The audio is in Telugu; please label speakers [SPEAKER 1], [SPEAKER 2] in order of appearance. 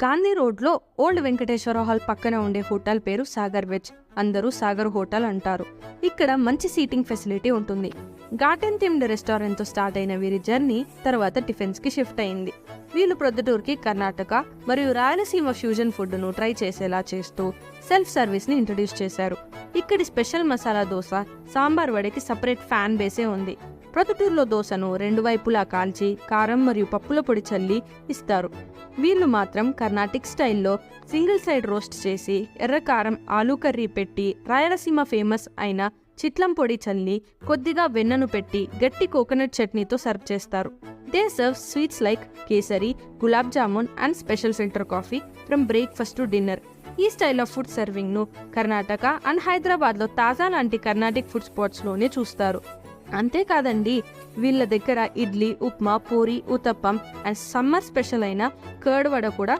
[SPEAKER 1] గాంధీ రోడ్లో ఓల్డ్ వెంకటేశ్వర హాల్ పక్కన ఉండే హోటల్ పేరు సాగర్ వెజ్. అందరూ సాగర్ హోటల్ అంటారు. ఇక్కడ మంచి సీటింగ్ ఫెసిలిటీ ఉంటుంది. గార్డెన్ థీమ్డ్ రెస్టారెంట్తో స్టార్ట్ అయిన వీరి జర్నీ తర్వాత టిఫిన్స్కి షిఫ్ట్ అయింది. వీళ్ళు ప్రొద్దుటూరుకి కర్ణాటక మరియు రాయలసీమ ఫ్యూజన్ ఫుడ్ను ట్రై చేసేలా చేస్తూ సెల్ఫ్ సర్వీస్ని ఇంట్రడ్యూస్ చేశారు. ఇక్కడి స్పెషల్ మసాలా దోశ, సాంబార్ వడకి సపరేట్ ఫ్యాన్ బేసే ఉంది. ప్రొద్దుటూరులో దోశను రెండు వైపులా కాల్చి కారం మరియు పప్పుల పొడి చల్లి ఇస్తారు. వీళ్ళు మాత్రం కర్ణాటిక్ స్టైల్లో సింగిల్ సైడ్ రోస్ట్ చేసి ఎర్రకారం ఆలూ కర్రీ పెట్టి రాయలసీమ ఫేమస్ అయిన చిట్లం పొడి చల్లి కొద్దిగా వెన్నను పెట్టి గట్టి కోకోనట్ చట్నీతో సర్వ్ చేస్తారు. They serve sweets like kesari, gulab jamun and special filter coffee from breakfast to dinner. ఈ స్టైల్ ఆఫ్ ఫుడ్ సర్వింగ్ను కర్ణాటక అండ్ హైదరాబాద్లో తాజా లాంటి కర్ణాటిక్ ఫుడ్ స్పాట్స్లోనే చూస్తారు. అంతేకాదండి, వీళ్ళ దగ్గర idli, upma, puri, uthappam and summer special అయిన కర్డ్ వడ కూడా